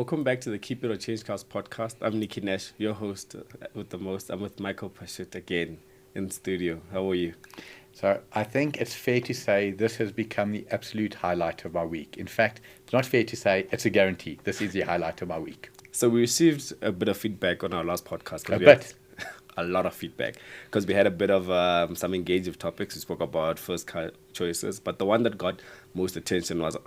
Welcome back to the Keep It or Change Cars podcast. I'm Nikki Nash, your host with the most. I'm with Michael Pashut again in the studio. How are you? So I think it's fair to say this has become the absolute highlight of my week. In fact, it's not fair to say, it's a guarantee. This is the highlight of my week. So we received a bit of feedback on our last podcast. A lot of feedback because we had a bit of some engaging topics. We spoke about first car choices, but the one that got most attention was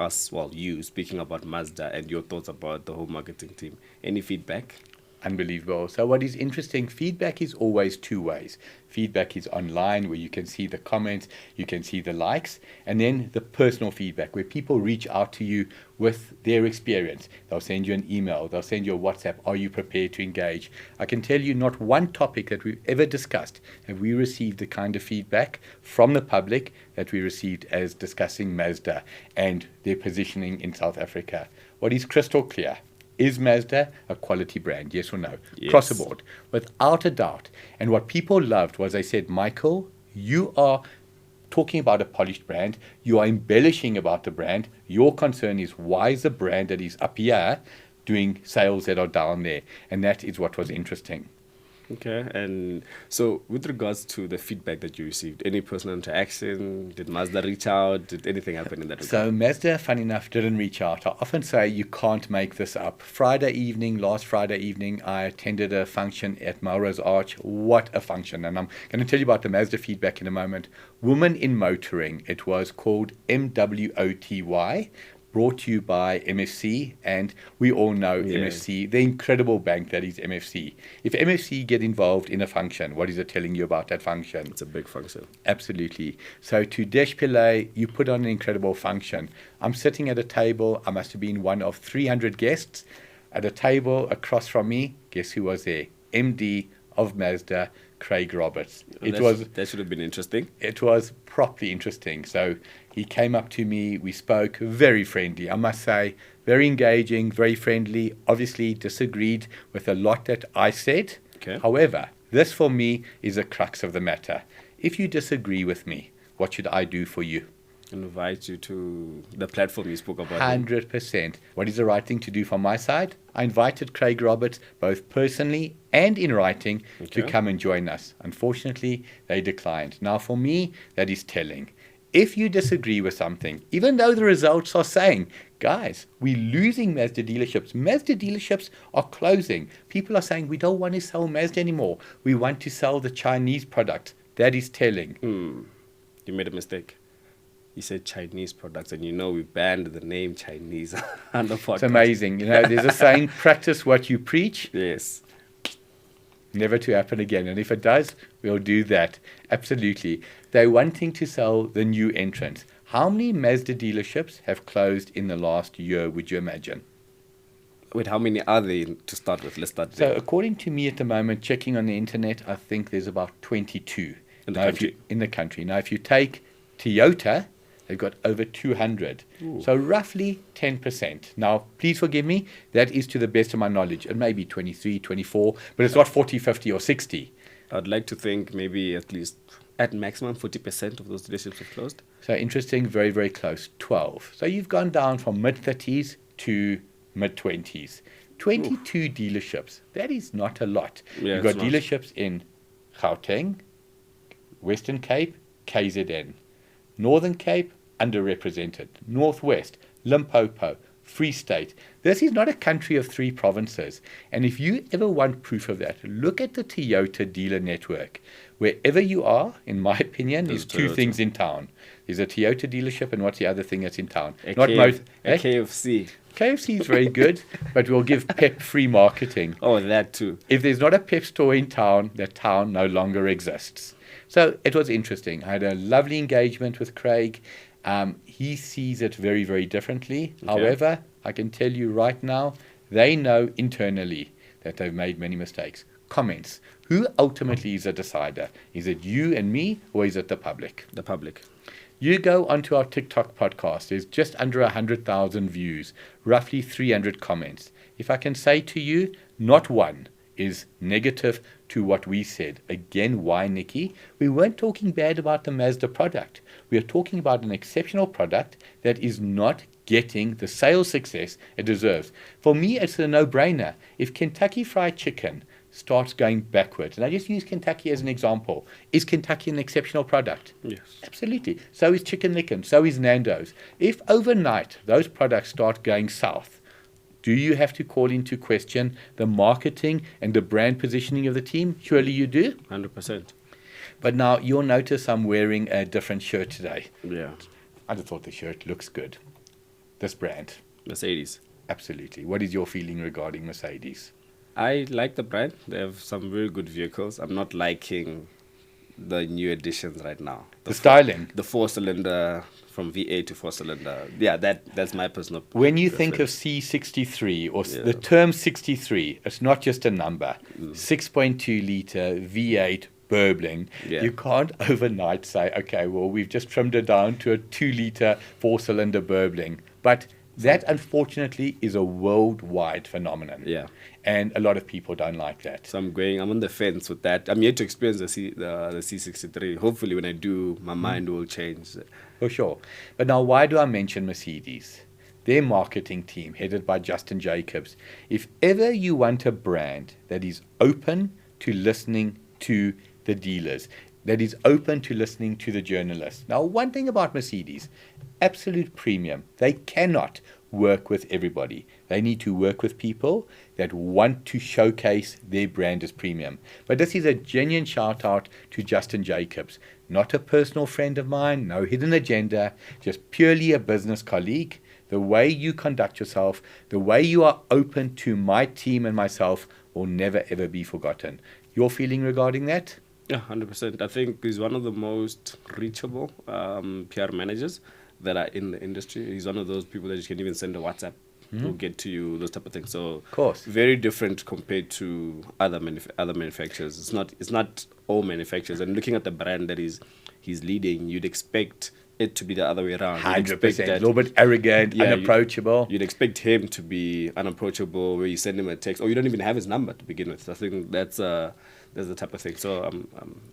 you speaking about Mazda and your thoughts about the whole marketing team. Any feedback? Unbelievable. So what is interesting, feedback is always two ways. Feedback is online where you can see the comments, you can see the likes, and then the personal feedback where people reach out to you with their experience. They'll send you an email, they'll send you a WhatsApp. Are you prepared to engage? I can tell you not one topic that we've ever discussed have we received the kind of feedback from the public that we received as discussing Mazda and their positioning in South Africa. What is crystal clear? Is Mazda a quality brand? Yes or no? Yes. Across the board, without a doubt. And what people loved was they said, Michael, you are talking about a polished brand. You are embellishing about the brand. Your concern is why is the brand that is up here doing sales that are down there? And that is what was interesting. Okay, and so with regards to the feedback that you received, any personal interaction? Did Mazda reach out? Did anything happen in that regard? So Mazda, funny enough, didn't reach out. I often say you can't make this up. Last Friday evening, I attended a function at Melrose Arch. What a function. And I'm going to tell you about the Mazda feedback in a moment. Women in Motoring. It was called MWOTY. Brought to you by MFC, and we all know MFC, the incredible bank that is MFC. If MFC get involved in a function, what is it telling you about that function? It's a big function. Absolutely. So to Desh Pillay, you put on an incredible function. I'm sitting at a table. I must have been one of 300 guests. At a table across from me, guess who was there? MD of Mazda, Craig Roberts. That should have been interesting. It was properly interesting. So he came up to me, we spoke, very friendly, I must say, very engaging, very friendly, obviously disagreed with a lot that I said. Okay. However, this for me is the crux of the matter. If you disagree with me, what should I do for you? Invite you to the platform you spoke about. 100%. What is the right thing to do from my side? I invited Craig Roberts, both personally and in writing, to come and join us. Unfortunately, they declined. Now, for me, that is telling. If you disagree with something, even though the results are saying, guys, we're losing Mazda dealerships. Mazda dealerships are closing. People are saying, we don't want to sell Mazda anymore. We want to sell the Chinese product. That is telling. You made a mistake. You said Chinese products, and we banned the name Chinese on the podcast. It's amazing. There's a saying, practice what you preach. Yes. Never to happen again. And if it does, we'll do that. Absolutely. They're wanting to sell the new entrants. How many Mazda dealerships have closed in the last year, would you imagine? Wait, how many are they to start with? Let's start there. So according to me at the moment, checking on the internet, I think there's about 22 in the country. In the country. Now, if you take Toyota, they've got over 200. Ooh. So roughly 10%. Now, please forgive me. That is to the best of my knowledge. It may be 23, 24, but it's not 40, 50, or 60. I'd like to think maybe at least at maximum 40% of those dealerships have closed. So interesting, very, very close, 12. So you've gone down from mid-30s to mid-20s. 22 dealerships. That is not a lot. Yeah, You've got dealerships in Gauteng, Western Cape, KZN. Northern Cape, underrepresented. Northwest, Limpopo, Free State. This is not a country of 3 provinces. And if you ever want proof of that, look at the Toyota dealer network. Wherever you are, in my opinion, there's 2 things in town. There's a Toyota dealership, and what's the other thing that's in town? KFC. KFC is very good, but we'll give Pep free marketing. Oh, that too. If there's not a Pep store in town, that town no longer exists. So it was interesting. I had a lovely engagement with Craig. He sees it very, very differently. Okay. However, I can tell you right now, they know internally that they've made many mistakes. Comments. Who ultimately is a decider? Is it you and me, or is it the public? The public. You go onto our TikTok podcast. There's just under 100,000 views, roughly 300 comments. If I can say to you, not one is negative to what we said. Again, why, Nikki? We weren't talking bad about the Mazda product. We are talking about an exceptional product that is not getting the sales success it deserves. For me, it's a no-brainer. If Kentucky Fried Chicken starts going backwards, and I just use Kentucky as an example, is Kentucky an exceptional product? Yes. Absolutely. So is Chicken Licken, so is Nando's. If overnight those products start going south, do you have to call into question the marketing and the brand positioning of the team? Surely you do. 100%. But now you'll notice I'm wearing a different shirt today. Yeah. I just thought the shirt looks good. This brand. Mercedes. Absolutely. What is your feeling regarding Mercedes? I like the brand. They have some very good vehicles. I'm not liking the new additions right now. The styling. The 4-cylinder from V8 to 4-cylinder. Yeah, that's my personal When you preference. think of C63 or the term 63, it's not just a number. 6.2 litre V8 burbling. Yeah. You can't overnight say, okay, well, we've just trimmed it down to a 2 litre 4-cylinder burbling. But that, unfortunately, is a worldwide phenomenon. Yeah. And a lot of people don't like that. So I'm on the fence with that. I'm yet to experience the C63. Hopefully when I do, my mind will change. For sure. But now, why do I mention Mercedes? Their marketing team, headed by Justin Jacobs. If ever you want a brand that is open to listening to the dealers, that is open to listening to the journalists. Now, one thing about Mercedes, absolute premium. They cannot work with everybody. They need to work with people that want to showcase their brand as premium. But this is a genuine shout out to Justin Jacobs. Not a personal friend of mine, no hidden agenda, just purely a business colleague. The way you conduct yourself, the way you are open to my team and myself will never ever be forgotten. Your feeling regarding that? Yeah, 100%. I think he's one of the most reachable PR managers that are in the industry. He's one of those people that you can even send a WhatsApp. Will get to you, those type of things. So, of course, very different compared to other manufacturers. It's not all manufacturers. And looking at the brand that he's leading, you'd expect it to be the other way around. 100%. A little bit arrogant, unapproachable. You'd expect him to be unapproachable, where you send him a text, or you don't even have his number to begin with. I think that's the type of thing. So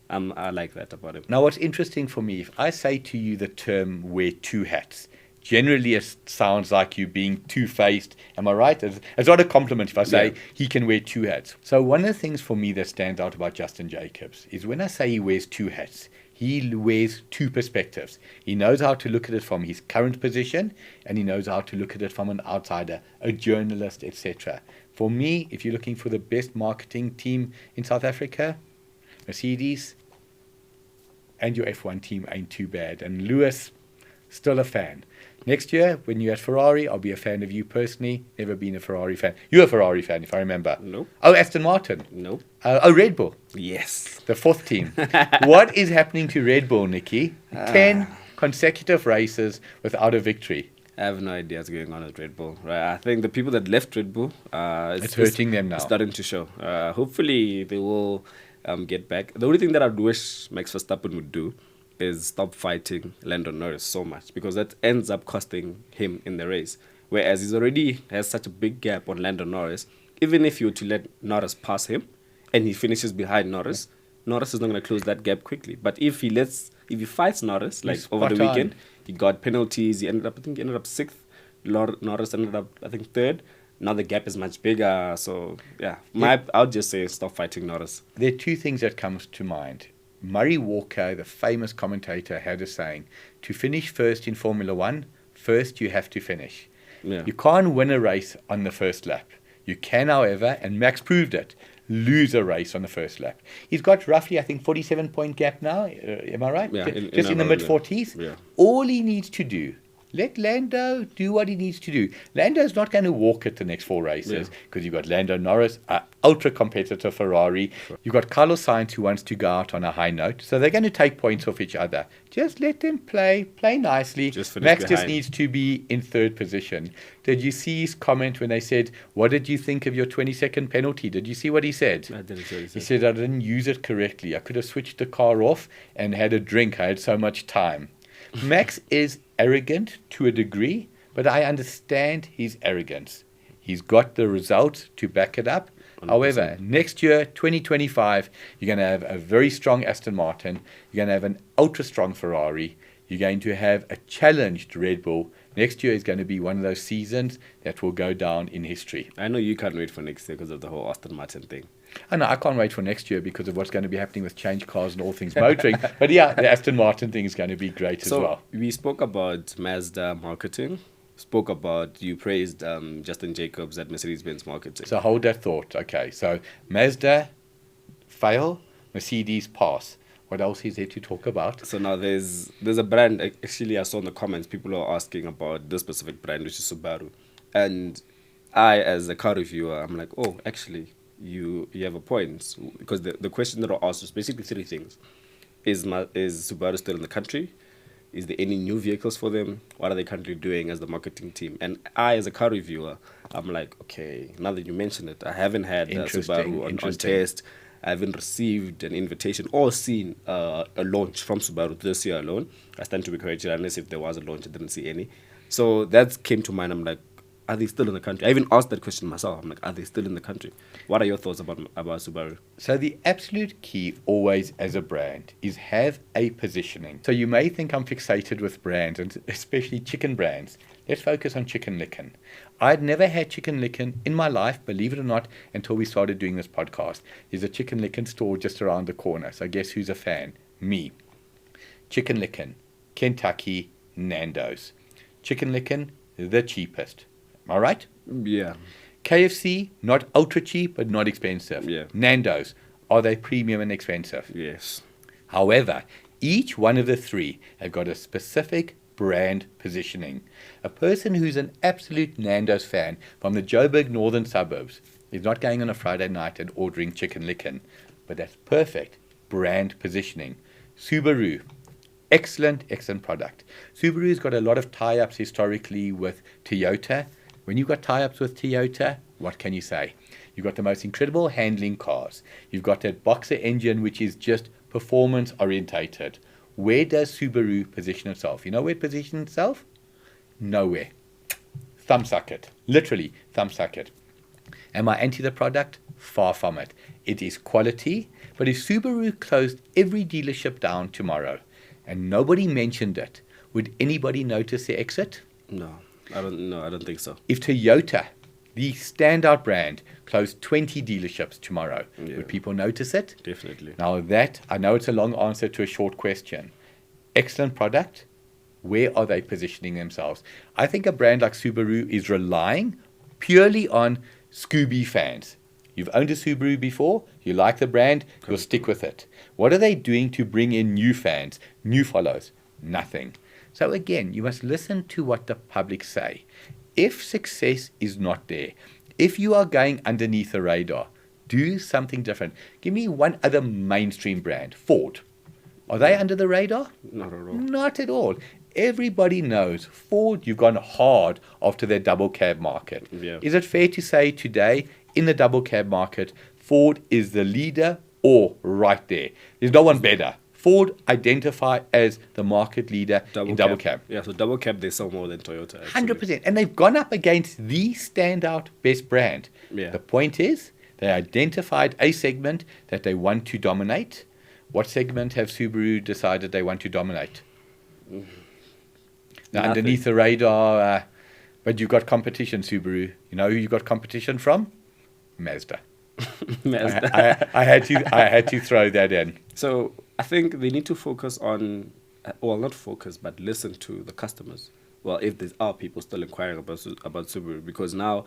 I like that about him. Now, what's interesting for me, if I say to you the term "wear two hats," generally it sounds like you being two-faced. Am I right? It's not a compliment if I say he can wear two hats. So one of the things for me that stands out about Justin Jacobs is when I say he wears two hats, he wears two perspectives. He knows how to look at it from his current position, and he knows how to look at it from an outsider, a journalist, etc. For me, if you're looking for the best marketing team in South Africa, Mercedes and your F1 team ain't too bad. And Lewis, still a fan. Next year, when you're at Ferrari, I'll be a fan of you personally. Never been a Ferrari fan. You're a Ferrari fan, if I remember. No. Oh, Aston Martin. No. Red Bull. Yes. The fourth team. What is happening to Red Bull, Nikki? 10 consecutive races without a victory. I have no idea what's going on with Red Bull. Right? I think the people that left Red Bull, it's hurting them now. It's starting to show. Hopefully, they will get back. The only thing that I wish Max Verstappen would do is stop fighting Lando Norris so much, because that ends up costing him in the race. Whereas he's already has such a big gap on Lando Norris. Even if you were to let Norris pass him and he finishes behind Norris, Norris is not going to close that gap quickly. But if he fights Norris, like over the weekend, he got penalties. He ended up sixth. Norris ended up, I think, third. Now the gap is much bigger. So yeah, I would just say stop fighting Norris. There are two things that comes to mind. Murray Walker, the famous commentator, had a saying: to finish first in Formula One, first you have to finish. Yeah. You can't win a race on the first lap. You can, however, and Max proved it, lose a race on the first lap. He's got roughly, I think, 47-point gap now. Am I right? Yeah, just in the mid-40s. Yeah. All he needs to do, let Lando do what he needs to do. Lando's not going to walk it the next 4 races, because you've got Lando Norris, an ultra-competitive Ferrari. Sure. You've got Carlos Sainz, who wants to go out on a high note. So they're going to take points off each other. Just let them play nicely. Max just needs to be in third position. Did you see his comment when they said, what did you think of your 20-second penalty? Did you see what he said? I didn't see what he said. He said, I didn't use it correctly. I could have switched the car off and had a drink. I had so much time. Max is arrogant to a degree, but I understand his arrogance. He's got the results to back it up. However, next year, 2025, you're going to have a very strong Aston Martin. You're going to have an ultra strong Ferrari. You're going to have a challenged Red Bull. Next year is going to be one of those seasons that will go down in history. I know you can't wait for next year because of the whole Aston Martin thing. I know, I can't wait for next year because of what's going to be happening with CHANGECARS and all things motoring. But yeah, the Aston Martin thing is going to be great as well. We spoke about Mazda marketing. Spoke about, you praised Justin Jacobs at Mercedes-Benz marketing. So hold that thought. Okay, so Mazda fail, Mercedes pass. What else is there to talk about? So now there's a brand, actually I saw in the comments, people are asking about this specific brand, which is Subaru. And I, as a car reviewer, I'm like, oh, actually, you have a point. Because the question that I asked was basically three things. Is Subaru still in the country? Is there any new vehicles for them? What are they currently doing as the marketing team? And I, as a car reviewer, I'm like, okay, now that you mention it, I haven't had Subaru on test. I haven't received an invitation or seen a launch from Subaru this year alone. I stand to be corrected, unless if there was a launch, I didn't see any. So that came to mind. I'm like, are they still in the country? I even asked that question myself. I'm like, are they still in the country? What are your thoughts about Subaru? So the absolute key always as a brand is have a positioning. So you may think I'm fixated with brands, and especially chicken brands. Let's focus on Chicken Licken. I'd never had Chicken Licken in my life, believe it or not, until we started doing this podcast. There's a Chicken Licken store just around the corner. So guess who's a fan? Me. Chicken Licken, Kentucky, Nando's. Chicken Licken, the cheapest. Am I right? Yeah. KFC, not ultra cheap, but not expensive. Yeah. Nando's, are they premium and expensive? Yes. However, each one of the three have got a specific brand positioning. A person who's an absolute Nando's fan from the Joburg northern suburbs is not going on a Friday night and ordering Chicken Licken, but that's perfect brand positioning. Subaru, excellent product. Subaru's got a lot of tie-ups historically with Toyota. When you've got tie-ups with Toyota, what can you say? You've got the most incredible handling cars. You've got that boxer engine, which is just performance orientated. Where does Subaru position itself? You know where it positions itself? Nowhere. Thumbsuck it. Literally, thumbsuck it. Am I anti the product? Far from it. It is quality. But if Subaru closed every dealership down tomorrow and nobody mentioned it, would anybody notice the exit? No, I don't think so. If Toyota, the standout brand, closed 20 dealerships tomorrow, would people notice it? Definitely. Now that, I know it's a long answer to a short question. Excellent product. Where are they positioning themselves? I think a brand like Subaru is relying purely on Scooby fans. You've owned a Subaru before, you like the brand, you'll stick with it. What are they doing to bring in new fans, new follows? Nothing. So again, you must listen to what the public say. If success is not there, if you are going underneath the radar, do something different. Give me one other mainstream brand, Ford. Are they under the radar? Not at all. Not at all. Everybody knows Ford, you've gone hard after their double cab market. Yeah. Is it fair to say today, in the double cab market, Ford is the leader or right there? There's no one better. Ford identify as the market leader in double cab. Yeah, so double cab, they sell more than Toyota. Actually. 100%. And they've gone up against the standout best brand. Yeah. The point is, they identified a segment that they want to dominate. What segment have Subaru decided they want to dominate? Now, underneath the radar, but you've got competition, Subaru. You know who you got competition from? Mazda. Mazda. I had to throw that in. So I think they need to focus on, well, not focus, but listen to the customers. Well, if there are people still inquiring about Subaru, because now,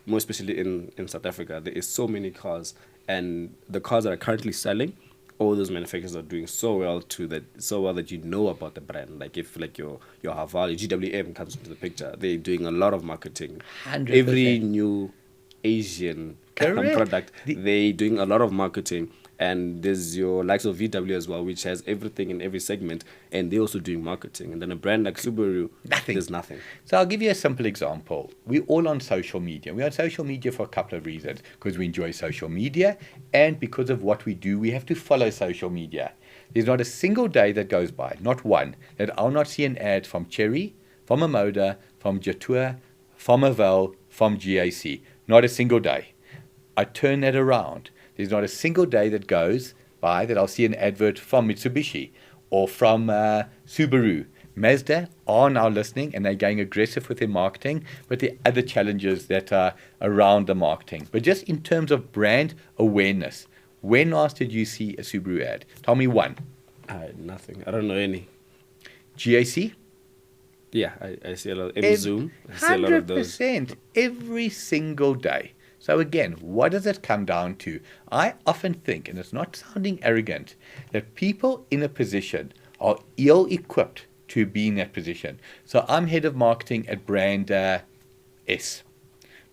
more especially in South Africa, there is so many cars, and the cars that are currently selling, all those manufacturers are doing so well that you know about the brand. Like if your Haval, your GWM comes into the picture, they're doing a lot of marketing. 100%. Every new Asian product, they're doing a lot of marketing. And there's your likes of VW as well, which has everything in every segment, and they're also doing marketing. And then a brand like Subaru, there's nothing. So I'll give you a simple example. We're all on social media. We're on social media for a couple of reasons. Because we enjoy social media, and because of what we do, we have to follow social media. There's not a single day that goes by, not one, that I'll not see an ad from Chery, from Amoda, from Jetour, from Avel, from GAC. Not a single day. I turn that around. There's not a single day that goes by that I'll see an advert from Mitsubishi or from Subaru. Mazda are now listening, and they're going aggressive with their marketing, but there are other challenges that are around the marketing. But just in terms of brand awareness, when last did you see a Subaru ad? Tell me one. Nothing. I don't know any. GAC? Yeah, I see a lot. Zoom. I see a lot of those. 100% every single day. So again, what does it come down to? I often think, and it's not sounding arrogant, that people in a position are ill-equipped to be in that position. So I'm head of marketing at brand S.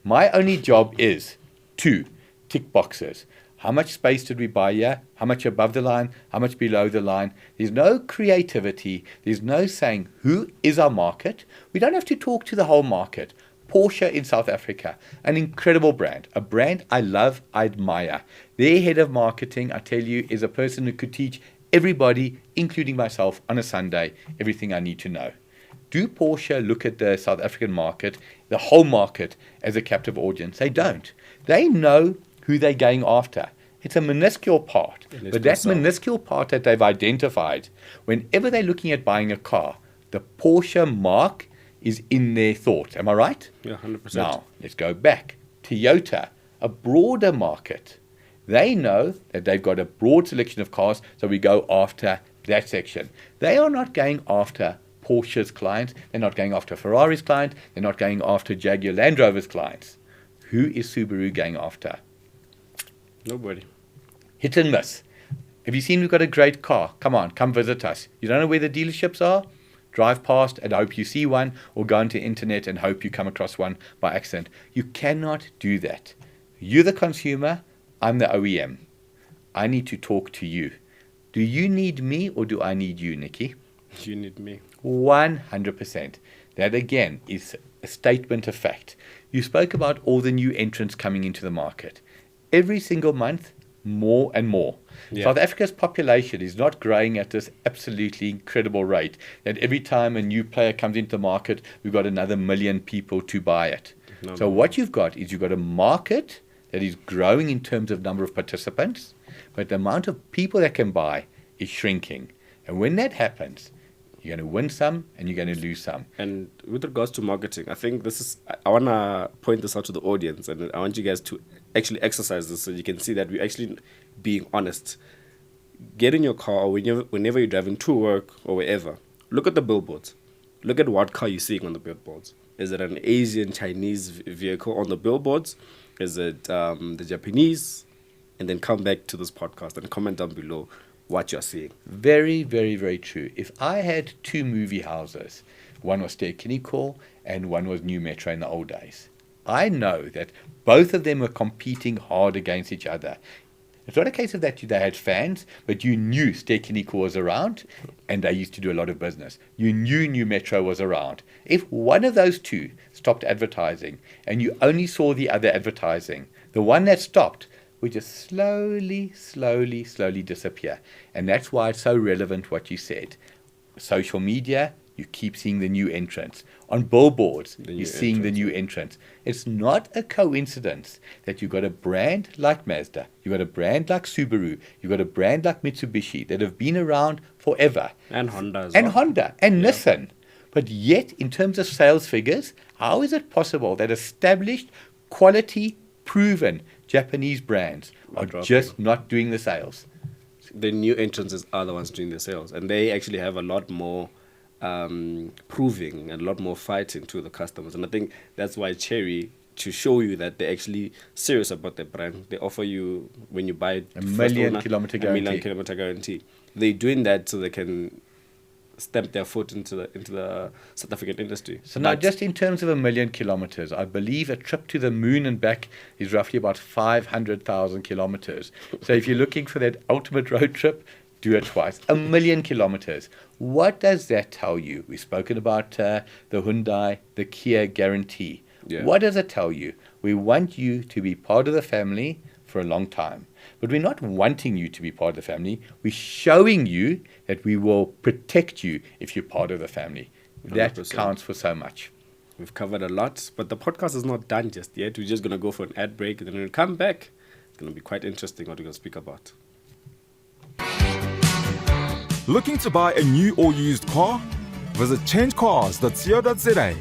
My only job is to tick boxes. How much space did we buy here? How much above the line? How much below the line? There's no creativity. There's no saying who is our market. We don't have to talk to the whole market. Porsche in South Africa, an incredible brand, a brand I love, I admire. Their head of marketing, I tell you, is a person who could teach everybody, including myself, on a Sunday, everything I need to know. Do Porsche look at the South African market, the whole market, as a captive audience? They don't. They know who they're going after. It's a minuscule part, but that minuscule part that they've identified, whenever they're looking at buying a car, the Porsche mark is in their thought. Am I right? Yeah, 100%. Now, let's go back. Toyota, a broader market. They know that they've got a broad selection of cars, so we go after that section. They are not going after Porsche's clients. They're not going after Ferrari's client. They're not going after Jaguar Land Rover's clients. Who is Subaru going after? Nobody. Hit and miss. Have you seen we've got a great car? Come on, come visit us. You don't know where the dealerships are? Drive past and hope you see one, or go onto the internet and hope you come across one by accident. You cannot do that. You're the consumer. I'm the OEM. I need to talk to you. Do you need me, or do I need you, Nikki? You need me. 100%. That again is a statement of fact. You spoke about all the new entrants coming into the market. Every single month, more and more. Yeah. South Africa's population is not growing at this absolutely incredible rate that every time a new player comes into the market, we've got another million people to buy it. What you've got is you've got a market that is growing in terms of number of participants, but the amount of people that can buy is shrinking. And when that happens, you're going to win some and you're going to lose some. And with regards to marketing, I think I want to point this out to the audience, and I want you guys to actually exercise this so you can see that we're actually being honest. Get in your car, or whenever you're driving to work or wherever, look at the billboards. Look at what car you're seeing on the billboards. Is it an Asian, Chinese vehicle on the billboards? Is it the Japanese? And then come back to this podcast and comment down below what you're seeing. Very, very, very true. If I had two movie houses, one was Ster-Kinekor and one was New Metro in the old days, I know that both of them were competing hard against each other. It's not a case of that they had fans, but you knew Ster-Kinekor was around and they used to do a lot of business. You knew New Metro was around. If one of those two stopped advertising and you only saw the other advertising, the one that stopped would just slowly disappear. And that's why it's so relevant what you said. Social media, you keep seeing the new entrants. On billboards, you're seeing the new entrants. It's not a coincidence that you've got a brand like Mazda, you've got a brand like Subaru, you've got a brand like Mitsubishi that have been around forever. And Honda as well. And Honda. And Nissan. But yet, in terms of sales figures, how is it possible that established, quality, proven Japanese brands are just not doing the sales? The new entrants are the ones doing the sales, and they actually have a lot more proving and a lot more fighting to the customers. And I think that's why Cherry, to show you that they're actually serious about their brand, they offer you, when you buy a million kilometer guarantee. They're doing that so they can stamp their foot into the South African industry. So now, just in terms of 1 million kilometers, I believe a trip to the moon and back is roughly about 500,000 kilometers. So if you're looking for that ultimate road trip, do it twice. 1 million kilometers. What does that tell you? We've spoken about the Hyundai, the Kia guarantee. Yeah. What does it tell you? We want you to be part of the family for a long time. But we're not wanting you to be part of the family. We're showing you that we will protect you if you're part of the family. 100%. That counts for so much. We've covered a lot, but the podcast is not done just yet. We're just going to go for an ad break, and then we'll come back going to be quite interesting what we're going to speak about. Looking to buy a new or used car? Visit ChangeCars.co.za.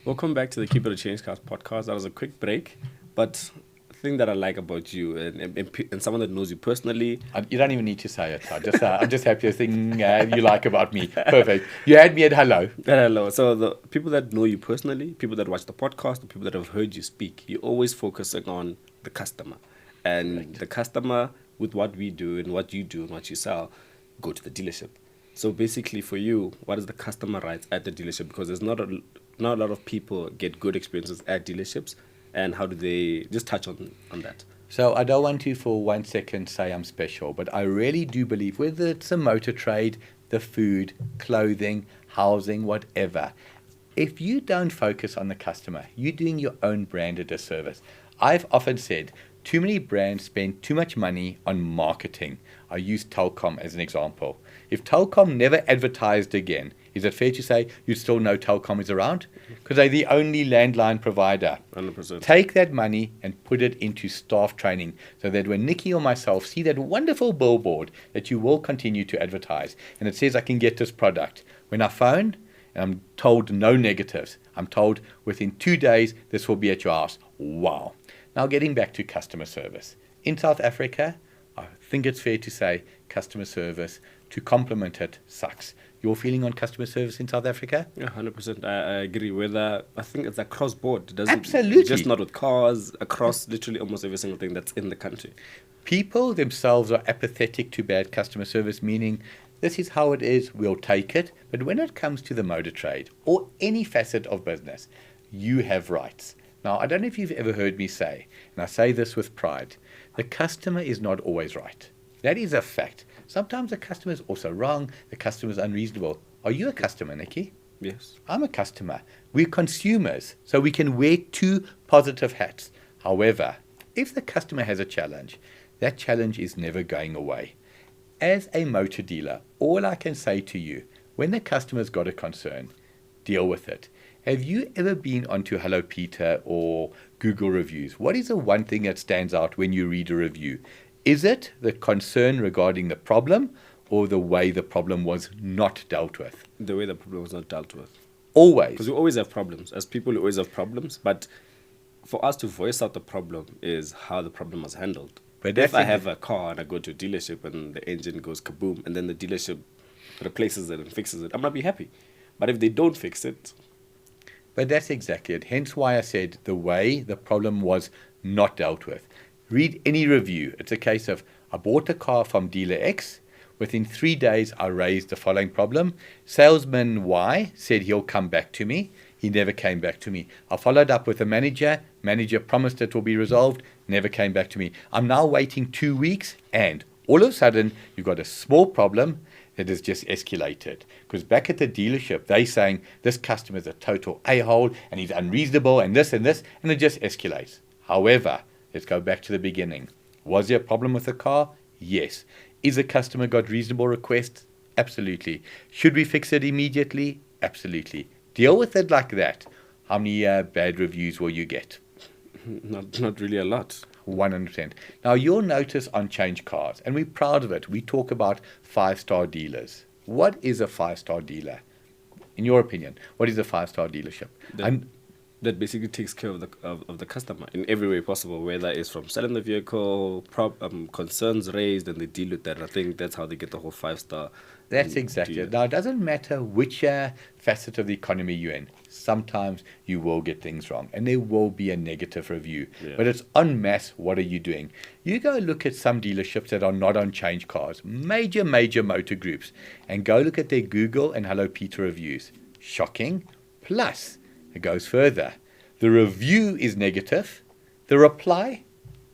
Welcome back to the Keep It a Change Cars podcast. That was a quick break, but the thing that I like about you and someone that knows you personally. You don't even need to say it. I'm just happy the thing you like about me. Perfect. You had me at hello. Hello. So the people that know you personally, people that watch the podcast, the people that have heard you speak, you're always focusing on the customer. And Correct. the customer, with what we do and what you do and what you sell, go to the dealership. So basically for you, what is the customer rights at the dealership? Because there's not a lot of people get good experiences at dealerships. And how do they just touch on that? So I don't want to for 1 second say I'm special, but I really do believe whether it's a motor trade, the food, clothing, housing, whatever, if you don't focus on the customer, you're doing your own brand a disservice. I've often said too many brands spend too much money on marketing. I use Telkom as an example. If Telkom never advertised again, is it fair to say you'd still know Telkom is around? Because they're the only landline provider. 100%. Take that money and put it into staff training so that when Nikki or myself see that wonderful billboard that you will continue to advertise and it says I can get this product, when I phone and I'm told no negatives, I'm told within 2 days this will be at your house. Wow. Now getting back to customer service. In South Africa, I think it's fair to say customer service, to compliment it, sucks. Your feeling on customer service in South Africa? Yeah, 100%. I agree. I think it's across board. It doesn't, Absolutely. Just not with cars, across literally almost every single thing that's in the country. People themselves are apathetic to bad customer service, meaning this is how it is, we'll take it. But when it comes to the motor trade or any facet of business, you have rights. Now, I don't know if you've ever heard me say, and I say this with pride, the customer is not always right. That is a fact. Sometimes the customer is also wrong, the customer is unreasonable. Are you a customer, Nikki? Yes. I'm a customer. We're consumers, so we can wear two positive hats. However, if the customer has a challenge, that challenge is never going away. As a motor dealer, all I can say to you, when the customer's got a concern, deal with it. Have you ever been onto Hello Peter or Google reviews? What is the one thing that stands out when you read a review? Is it the concern regarding the problem or the way the problem was not dealt with? The way the problem was not dealt with. Always. Because we always have problems. As people, we always have problems. But for us to voice out the problem is how the problem was handled. But if I have a car and I go to a dealership and the engine goes kaboom and then the dealership replaces it and fixes it, I'm not be happy. But if they don't fix it... But that's exactly it. Hence why I said the way the problem was not dealt with. Read any review. It's a case of, I bought a car from dealer X. Within 3 days, I raised the following problem. Salesman Y said he'll come back to me. He never came back to me. I followed up with a manager. Manager promised it will be resolved. Never came back to me. I'm now waiting 2 weeks, and all of a sudden, you've got a small problem that has just escalated. Because back at the dealership, they're saying this customer is a total a-hole and he's unreasonable and this, and it just escalates. However, let's go back to the beginning. Was there a problem with the car? Yes. Is the customer got reasonable requests? Absolutely. Should we fix it immediately? Absolutely. Deal with it like that. How many bad reviews will you get? Not really a lot. 100%. Now, you'll notice on ChangeCars, and we're proud of it, we talk about 5-star dealers. What is a 5-star dealer? In your opinion, what is a 5-star dealership? That basically takes care of the customer in every way possible, whether it's from selling the vehicle, concerns raised, and they deal with that. I think that's how they get the whole 5-star. That's exactly it. Now, it doesn't matter which facet of the economy you're in. Sometimes you will get things wrong, and there will be a negative review. Yeah. But it's en masse, what are you doing? You go look at some dealerships that are not on ChangeCars, major motor groups, and go look at their Google and Hello Peter reviews. Shocking. Plus, it goes further. The review is negative. The reply,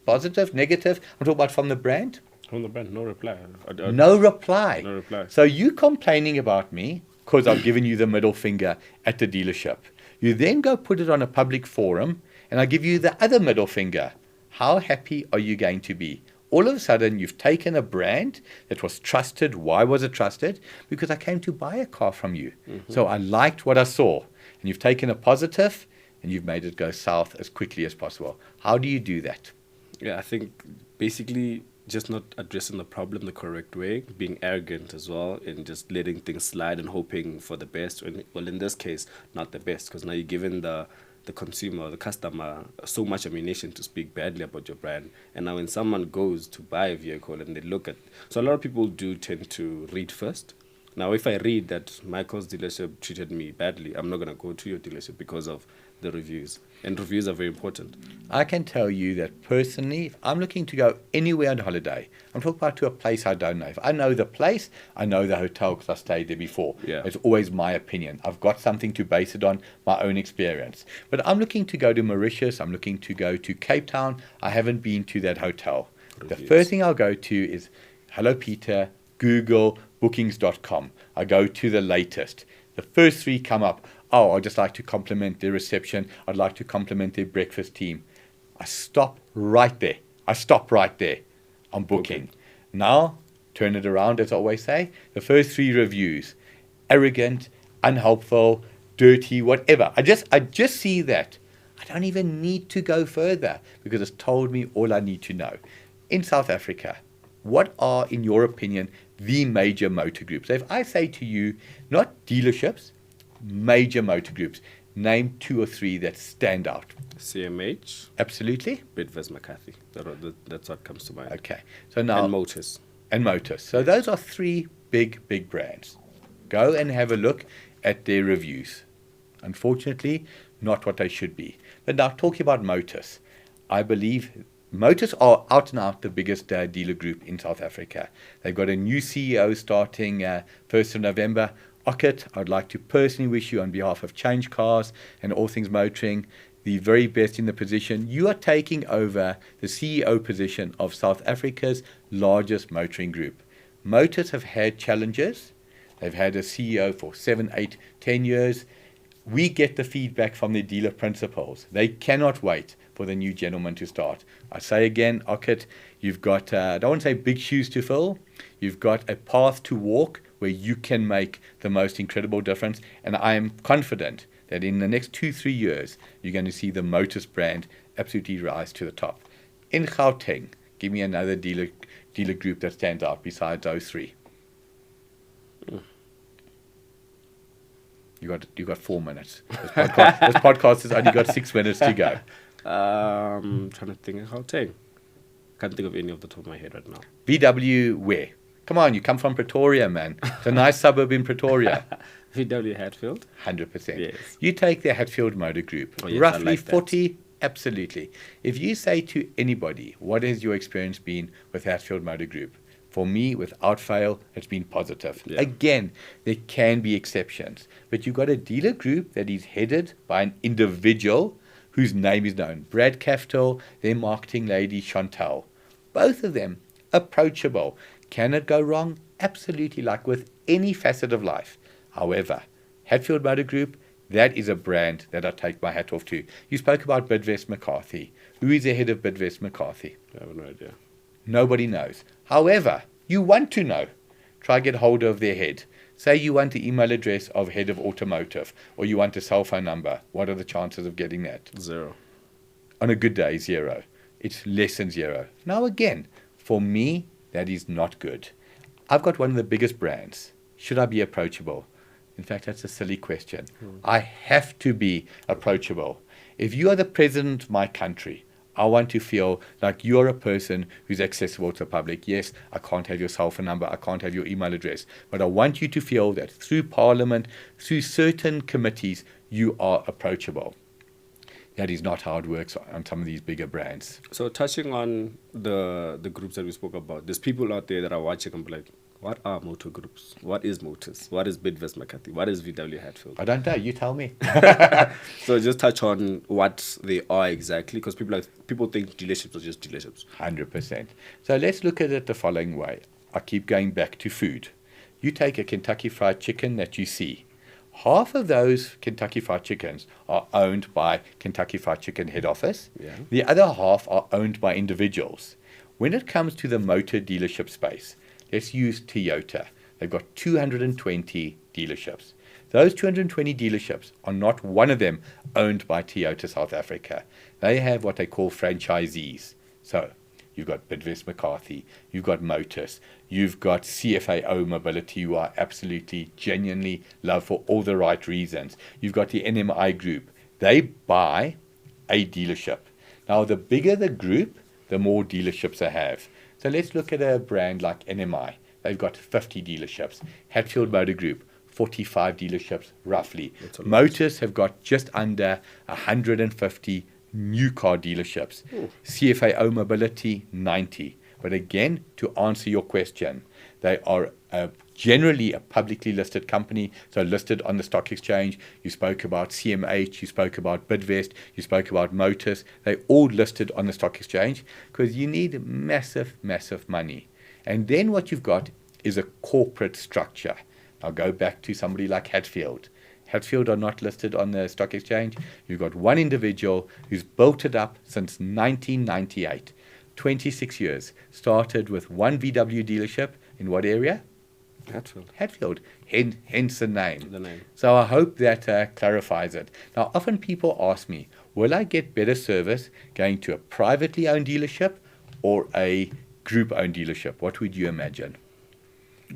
positive, negative. I'm talking about from the brand. From the brand, no reply. No reply. No reply. So you complaining about me because I've given you the middle finger at the dealership. You then go put it on a public forum and I give you the other middle finger. How happy are you going to be? All of a sudden, you've taken a brand that was trusted. Why was it trusted? Because I came to buy a car from you. Mm-hmm. So I liked what I saw. And you've taken a positive and you've made it go south as quickly as possible. How do you do that? Yeah, I think basically just not addressing the problem the correct way, being arrogant as well, and just letting things slide and hoping for the best. Well, in this case, not the best, because now you're giving the consumer, the customer, so much ammunition to speak badly about your brand. And now when someone goes to buy a vehicle and they look at... So a lot of people do tend to read first. Now, if I read that Michael's dealership treated me badly, I'm not going to go to your dealership because of the reviews. And reviews are very important. I can tell you that personally, if I'm looking to go anywhere on holiday, I'm talking about to a place I don't know. If I know the place, I know the hotel because I stayed there before. Yeah. It's always my opinion. I've got something to base it on, my own experience. But I'm looking to go to Mauritius. I'm looking to go to Cape Town. I haven't been to that hotel. Reviews. The first thing I'll go to is, hello, Peter, Google, bookings.com. I go to the latest. The first three come up. Oh, I'd just like to compliment their reception. I'd like to compliment their breakfast team. I stop right there. I'm booking. Now, turn it around, as I always say. The first three reviews, arrogant, unhelpful, dirty, whatever. I just see that. I don't even need to go further because it's told me all I need to know. In South Africa, what are, in your opinion, the major motor groups? So if I say to you, not dealerships, major motor groups, name two or three that stand out. CMH. Absolutely. Bidvest McCarthy. That's what comes to mind. Okay. So now, And Motors. So those are three big brands. Go and have a look at their reviews. Unfortunately, not what they should be. But now talking about Motors, I believe Motors are out and out the biggest dealer group in South Africa. They've got a new CEO starting 1st of November. Ockett, I'd like to personally wish you on behalf of CHANGECARS and All Things Motoring the very best in the position. You are taking over the CEO position of South Africa's largest motoring group. Motors have had challenges. They've had a CEO for 7, 8, 10 years. We get the feedback from the dealer principals. They cannot wait for the new gentleman to start. I say again, Ockett, you've got, I don't want to say big shoes to fill. You've got a path to walk where you can make the most incredible difference. And I am confident that in the next 2-3 years, you're going to see the Motors brand absolutely rise to the top. In Gauteng, give me another dealer group that stands out besides those three. You got 4 minutes. This podcast has only got 6 minutes to go. Trying to think of Gauteng. Can't think of any off the top of my head right now. VW where? Come on, you come from Pretoria, man. It's a nice suburb in Pretoria. VW Hatfield. 100%. Yes. You take the Hatfield Motor Group, Oh, yes, I roughly like that. 40, absolutely. If you say to anybody, what has your experience been with Hatfield Motor Group? For me, without fail, it's been positive. Yeah. Again, there can be exceptions, but you've got a dealer group that is headed by an individual whose name is known. Brad Kaftel, their marketing lady, Chantal. Both of them approachable. Can it go wrong? Absolutely, like with any facet of life. However, Hatfield Motor Group, that is a brand that I take my hat off to. You spoke about Bidvest McCarthy. Who is the head of Bidvest McCarthy? I have no idea. Nobody knows. However, you want to know. Try get hold of their head. Say you want the email address of head of automotive, or you want a cell phone number. What are the chances of getting that? 0. On a good day, 0. It's less than 0. Now again, for me, that is not good. I've got one of the biggest brands. Should I be approachable? In fact, that's a silly question. I have to be approachable. If you are the president of my country, I want to feel like you're a person who's accessible to the public. Yes, I can't have your cell phone number, I can't have your email address, but I want you to feel that through Parliament, through certain committees, you are approachable. That is not how it works on some of these bigger brands. So touching on the groups that we spoke about, there's people out there that are watching and be like, what are motor groups? What is Motors? What is Bidvest McCarthy? What is VW Hatfield? I don't know, you tell me. So just touch on what they are exactly, because people think dealerships are just dealerships. 100%. So let's look at it the following way. I keep going back to food. You take a Kentucky Fried Chicken that you see. Half of those Kentucky Fried Chickens are owned by Kentucky Fried Chicken head office. Yeah. The other half are owned by individuals. When it comes to the motor dealership space, let's use Toyota. They've got 220 dealerships. Those 220 dealerships are not one of them owned by Toyota South Africa. They have what they call franchisees. So you've got Bidvest McCarthy, you've got Motors, you've got CFAO Mobility, who I absolutely, genuinely love for all the right reasons. You've got the NMI group. They buy a dealership. Now, the bigger the group, the more dealerships they have. So let's look at a brand like NMI. They've got 50 dealerships. Hatfield Motor Group, 45 dealerships, roughly. Motors have got just under 150 new car dealerships. Ooh. CFAO Mobility, 90. But again, to answer your question, they are generally a publicly listed company, so listed on the stock exchange. You spoke about CMH, you spoke about Bidvest, you spoke about Motors. They're all listed on the stock exchange because you need massive, massive money. And then what you've got is a corporate structure. I'll go back to somebody like Hatfield. Hatfield are not listed on the stock exchange. You've got one individual who's built it up since 1998, 26 years. Started with one VW dealership in what area? Hatfield. Hence the name. So I hope that clarifies it. Now, often people ask me, will I get better service going to a privately owned dealership or a group-owned dealership? What would you imagine?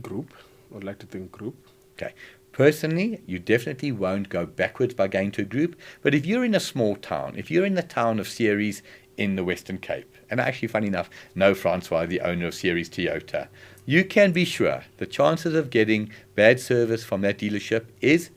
Group. I'd like to think group. Okay. Personally, you definitely won't go backwards by going to a group. But if you're in a small town, if you're in the town of Ceres in the Western Cape, and actually, funny enough, know Francois, the owner of Ceres Toyota, you can be sure the chances of getting bad service from that dealership is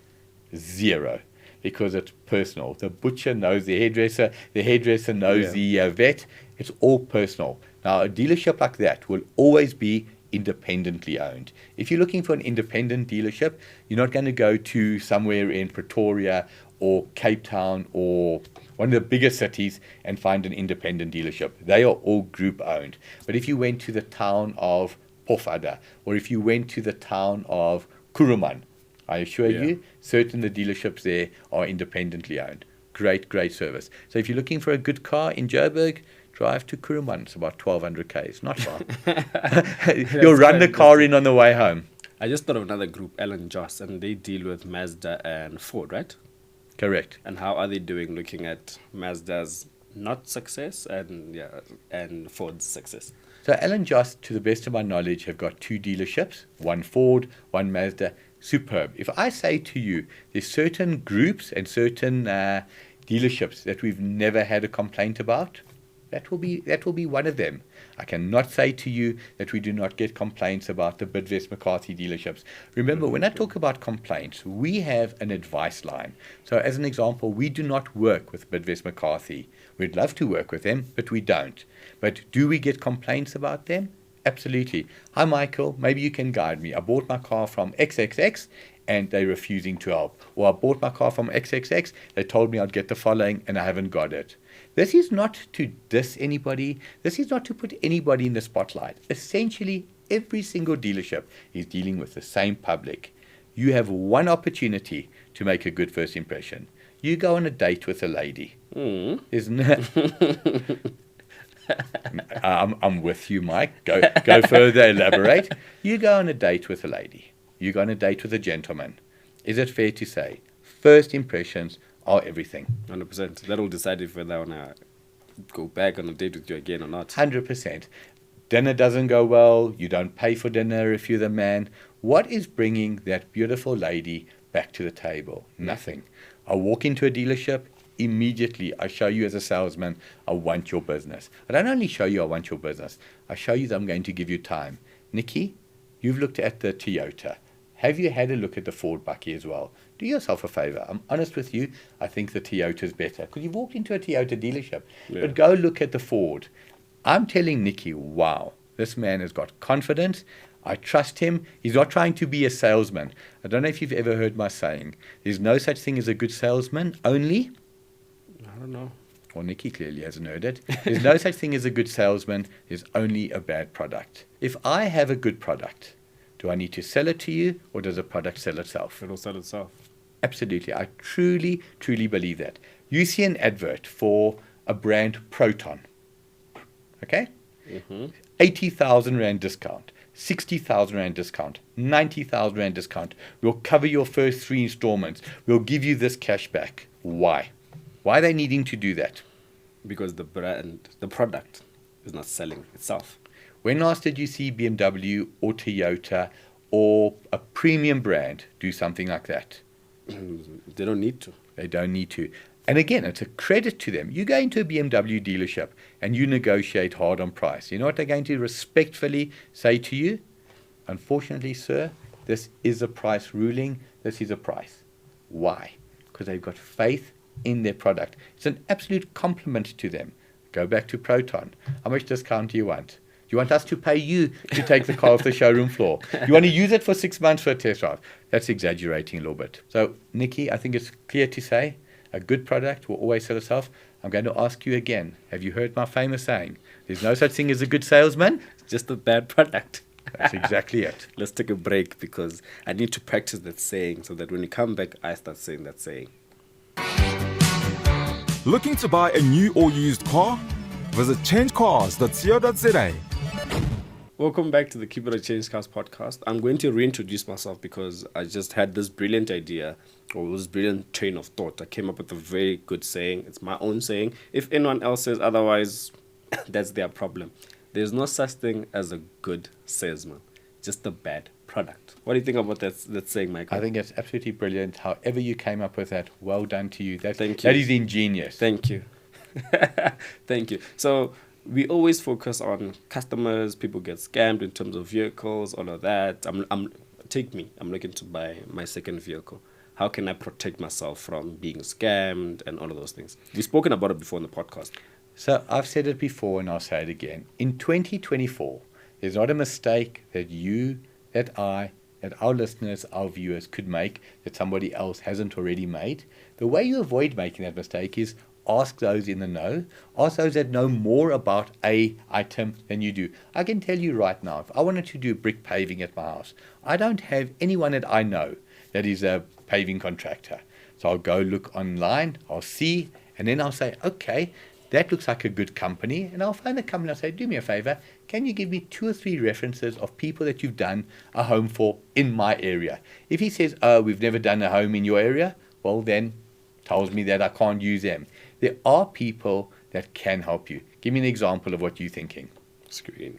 zero because it's personal. The butcher knows the hairdresser knows the vet. It's all personal. Now, a dealership like that will always be independently owned. If you're looking for an independent dealership, you're not going to go to somewhere in Pretoria or Cape Town or one of the bigger cities and find an independent dealership. They are all group owned. But if you went to the town of Pofadder, or if you went to the town of Kuruman, I assure you, certain of the dealerships there are independently owned. Great service. So if you're looking for a good car in Joburg, drive to Kuruman. It's about 1,200 k's, not far. You'll run the car in on the way home. I just thought of another group, Alan Joss, and they deal with Mazda and Ford, right? Correct. And how are they doing looking at Mazda's not success and Ford's success? So Alan Joss, to the best of my knowledge, have got two dealerships, one Ford, one Mazda. Superb. If I say to you, there's certain groups and certain dealerships that we've never had a complaint about, that will be one of them. I cannot say to you that we do not get complaints about the Bidvest McCarthy dealerships. Remember, when I talk about complaints, we have an advice line. So as an example, we do not work with Bidvest McCarthy. We'd love to work with them, but we don't. But do we get complaints about them? Absolutely. Hi, Michael. Maybe you can guide me. I bought my car from XXX and they're refusing to help. Or I bought my car from XXX. They told me I'd get the following and I haven't got it. This is not to diss anybody. This is not to put anybody in the spotlight. Essentially, every single dealership is dealing with the same public. You have one opportunity to make a good first impression. You go on a date with a lady. I'm with you, Mike. Go further, elaborate. You go on a date with a lady. You go on a date with a gentleman. Is it fair to say first impressions are everything? 100%. That will decide if whether I want to go back on a date with you again or not. 100%. Dinner doesn't go well. You don't pay for dinner if you're the man. What is bringing that beautiful lady back to the table? Nothing. I walk into a dealership. Immediately, I show you as a salesman, I want your business. I don't only show you I want your business. I show you that I'm going to give you time. Nikki, you've looked at the Toyota. Have you had a look at the Ford Bucky as well? Do yourself a favor. I'm honest with you. I think the Toyota is better because you've walked into a Toyota dealership. Yeah. But go look at the Ford. I'm telling Nikki, wow, this man has got confidence. I trust him. He's not trying to be a salesman. I don't know if you've ever heard my saying. There's no such thing as a good salesman, only... I don't know. Well, Nikki clearly hasn't heard it. There's no such thing as a good salesman. There's only a bad product. If I have a good product, do I need to sell it to you or does the product sell itself? It'll sell itself. Absolutely. I truly, truly believe that. You see an advert for a brand Proton. Okay? 80,000 Rand discount. 60,000 Rand discount. 90,000 Rand discount. We'll cover your first 3 installments. We'll give you this cash back. Why? Why are they needing to do that? Because the brand, the product is not selling itself. When last did you see BMW or Toyota or a premium brand do something like that? They don't need to. They don't need to. And again, it's a credit to them. You go into a BMW dealership and you negotiate hard on price. You know what they're going to respectfully say to you? Unfortunately, sir, this is a price ruling. This is a price. Why? Because they've got faith in their product. It's an absolute compliment to them. Go back to Proton. How much discount do you want? You want us to pay you to take the car off the showroom floor? You want to use it for 6 months for a test drive? That's exaggerating a little bit. So, Nikki, I think it's clear to say a good product will always sell itself. I'm going to ask you again. Have you heard my famous saying? There's no such thing as a good salesman. It's just a bad product. That's exactly it. Let's take a break because I need to practice that saying so that when you come back, I start saying that saying. Looking to buy a new or used car? Visit changecars.co.za. Welcome back to the Keep It a Change Cars podcast. I'm going to reintroduce myself because I just had this brilliant idea or this brilliant train of thought. I came up with a very good saying. It's my own saying. If anyone else says otherwise, that's their problem. There's no such thing as a good salesman, just a bad product. What do you think about that saying, Michael? I think it's absolutely brilliant. However you came up with that, well done to you. Thank you. That is ingenious. Thank you. Thank you. So we always focus on customers. People get scammed in terms of vehicles, all of that. Take me. I'm looking to buy my second vehicle. How can I protect myself from being scammed and all of those things? We've spoken about it before in the podcast. So I've said it before and I'll say it again. In 2024, there's not a mistake that you, that I, that our listeners, our viewers could make that somebody else hasn't already made. The way you avoid making that mistake is ask those in the know. Ask those that know more about a item than you do. I can tell you right now, if I wanted to do brick paving at my house, I don't have anyone that I know that is a paving contractor. So I'll go look online, I'll see, and then I'll say, okay, that looks like a good company. And I'll find the company and I'll say, do me a favor, can you give me 2 or 3 references of people that you've done a home for in my area? If he says, oh, we've never done a home in your area, well then tells me that I can't use them. There are people that can help you. Give me an example of what you're thinking. Screen.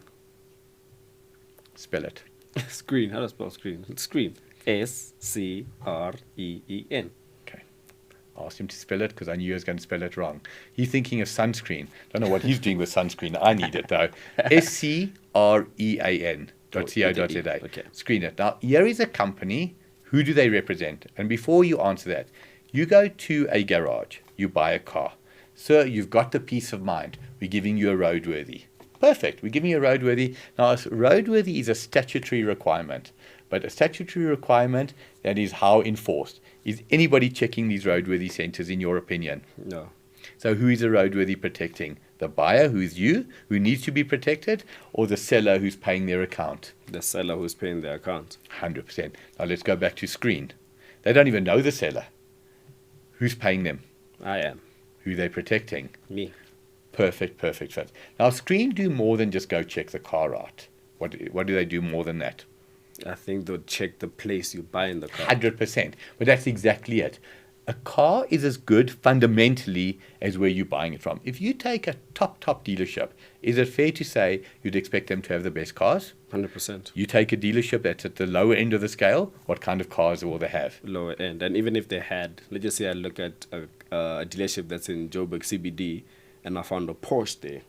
Spell it. Screen. How do I spell screen? It's screen. S-C-R-E-E-N. Okay. Asked him to spell it because I knew he was going to spell it wrong. He's thinking of sunscreen. Don't know what he's doing with sunscreen. I need it though. SCREAN.co.za. Okay. Screen it. Now, here is a company. Who do they represent? And before you answer that, you go to a garage. You buy a car. Sir, you've got the peace of mind. We're giving you a roadworthy. Perfect. We're giving you a roadworthy. Now, roadworthy is a statutory requirement. But a statutory requirement that is how enforced. Is anybody checking these roadworthy centers in your opinion? No. So who is a roadworthy protecting? The buyer, who is you, who needs to be protected, or the seller who's paying their account? The seller who's paying their account. 100%. Now let's go back to screen. They don't even know the seller. Who's paying them? I am. Who are they protecting? Me. Perfect fit. Now screen do more than just go check the car out. What do they do more than that? I think they'll check the place you buy in the car. 100%. But that's exactly it. A car is as good fundamentally as where you're buying it from. If you take a top dealership, is it fair to say you'd expect them to have the best cars? 100%. You take a dealership that's at the lower end of the scale, what kind of cars will they have? Lower end. And even if they had, let's just say I look at a dealership that's in Joburg CBD and I found a Porsche there,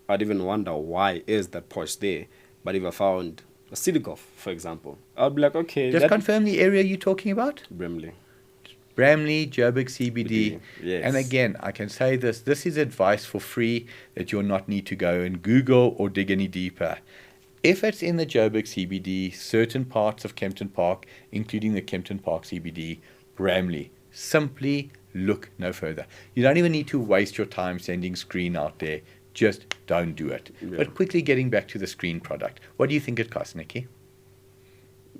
I'd even wonder why is that Porsche there. But if I found a City Golf, for example, I'd be like, okay. Just confirm the area you're talking about? Brimley, Joburg CBD. Yes. And again, I can say this is advice for free that you'll not need to go and Google or dig any deeper. If it's in the Joburg CBD, certain parts of Kempton Park, including the Kempton Park CBD, Bramley, simply look no further. You don't even need to waste your time sending screen out there. Just don't do it. Yeah. But quickly getting back to the screen product. What do you think it costs, Nikki?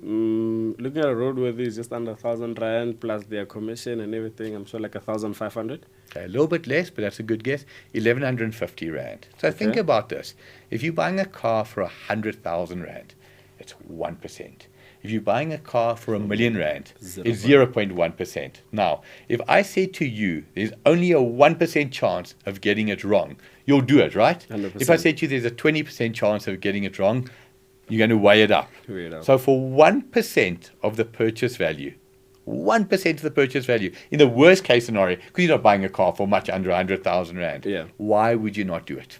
Looking at a roadworthy is just under 1,000 Rand plus their commission and everything. I'm sure like 1,500. Okay, a little bit less, but that's a good guess. 1,150 Rand. So think about this. If you're buying a car for 100,000 Rand, it's 1%. If you're buying a car for R1 million, it's 0.1%. Now, if I say to you, there's only a 1% chance of getting it wrong, you'll do it, right? 100%. If I said to you there's a 20% chance of getting it wrong, you're going to weigh it up. Weigh it up. So for 1% of the purchase value, 1% of the purchase value, in the worst case scenario, because you're not buying a car for much under 100,000 Rand, Yeah. why would you not do it?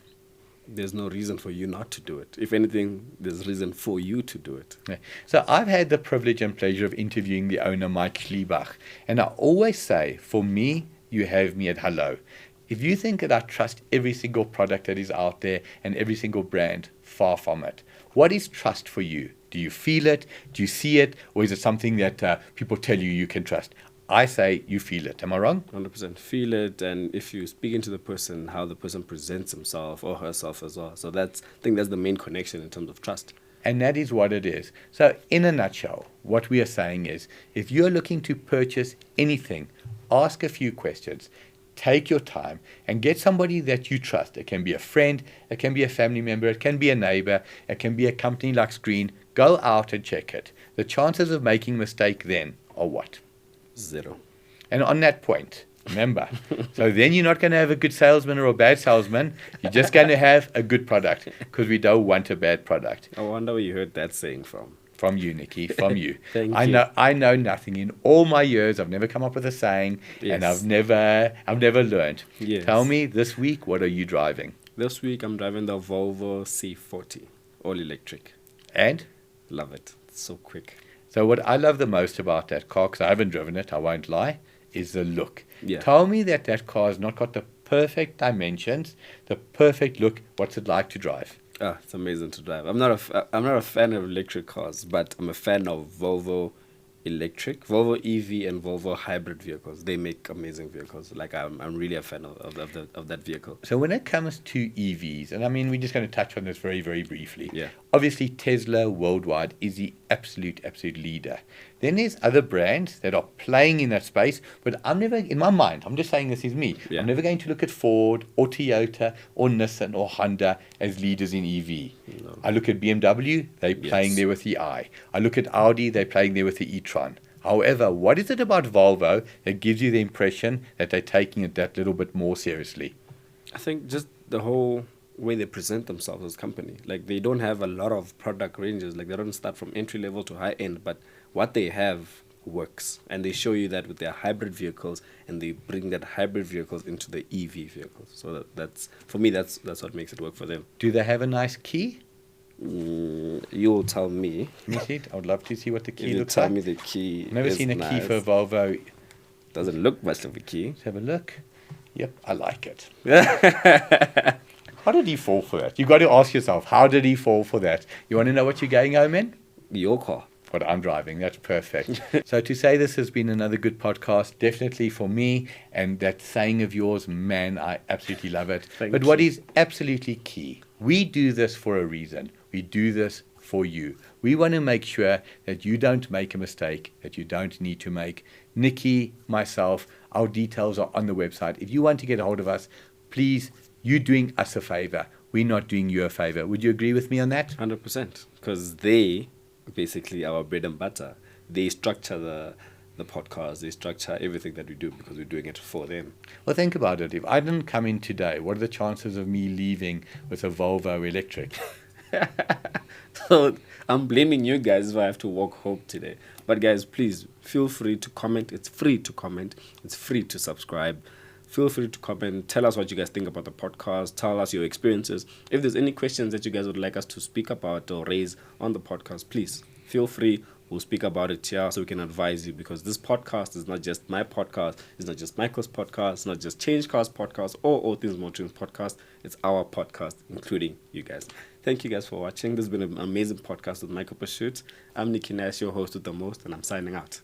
There's no reason for you not to do it. If anything, there's reason for you to do it. Yeah. So I've had the privilege and pleasure of interviewing the owner, Mike Schliebach. And I always say, for me, you have me at hello. If you think that I trust every single product that is out there and every single brand, far from it. What is trust for you? Do you feel it? Do you see it? Or is it something that people tell you you can trust? I say you feel it. Am I wrong? 100% feel it, and if you speak into the person, how the person presents himself or herself as well. So I think that's the main connection in terms of trust. And that is what it is. So in a nutshell, what we are saying is, if you're looking to purchase anything, ask a few questions, take your time, and get somebody that you trust. It can be a friend, it can be a family member, it can be a neighbor, it can be a company like Screen. Go out and check it. The chances of making a mistake then are what? 0. And on that point, remember, so then you're not going to have a good salesman or a bad salesman. You're just going to have a good product, because we don't want a bad product. I wonder where you heard that saying from. From you, Nikki, from you. Thank I you. I know nothing. In all my years, I've never come up with a saying, and Yes. I've never learned. Yes. Tell me this week, what are you driving? This week I'm driving the Volvo C40, all electric. And Love it. It's so quick. so what I love the most about that car, because I haven't driven it, I won't lie, is the look. Yeah. Tell me that car has not got the perfect dimensions, the perfect look. What's it like to drive? It's amazing to drive. I'm not a fan of electric cars, but I'm a fan of Volvo electric, Volvo EV, and Volvo hybrid vehicles. They make amazing vehicles. Like I'm really a fan of that vehicle. So when it comes to EVs, and I mean, we're just going to touch on this very, very briefly. Yeah. Obviously, Tesla worldwide is the absolute leader. Then there's other brands that are playing in that space, but I'm never, in my mind, I'm just saying this is me, Yeah. I'm never going to look at Ford or Toyota or Nissan or Honda as leaders in EV. No. I look at BMW, they're playing there with the I. I look at Audi, they're playing there with the e-tron. However, what is it about Volvo that gives you the impression that they're taking it that little bit more seriously? I think just the whole way they present themselves as a company. Like, they don't have a lot of product ranges. Like, they don't start from entry level to high end, but what they have works, and they show you that with their hybrid vehicles, and they bring that hybrid vehicles into the EV vehicles. So that's for me, that's what makes it work for them. Do they have a nice key? You'll tell me. Let me see it. I would love to see what the If key you looks tell like. me the key. I've never is seen a nice. key for a Volvo. Doesn't look much of a key. Let's have a look. Yep, I like it. How did he fall for that? You've got to ask yourself, how did he fall for that? You want to know what you're going home in? Your car. What I'm driving. That's perfect. So to say this has been another good podcast, definitely for me, and that saying of yours, man, I absolutely love it. Thank But what you. is absolutely key, we do this for a reason. We do this for you. We want to make sure that you don't make a mistake that you don't need to make. Nikki, myself, our details are on the website. If you want to get a hold of us, please, you're doing us a favor. We're not doing you a favor. Would you agree with me on that? 100%. Because they, basically our bread and butter, they structure the podcast, they structure everything that we do because we're doing it for them. Well, think about it. If I didn't come in today, what are the chances of me leaving with a Volvo electric? So I'm blaming you guys if I have to walk home today. But guys, please feel free to comment. It's free to comment. It's free to subscribe. Feel free to comment. Tell us what you guys think about the podcast. Tell us your experiences. If there's any questions that you guys would like us to speak about or raise on the podcast, please feel free. We'll speak about it here so we can advise you, because this podcast is not just my podcast. It's not just Michael's podcast. It's not just Change Cars podcast or All Things Motoring podcast. It's our podcast, including you guys. Thank you guys for watching. This has been an amazing podcast with Michael Pursuit. I'm Nikki Nash, your host with the most, and I'm signing out.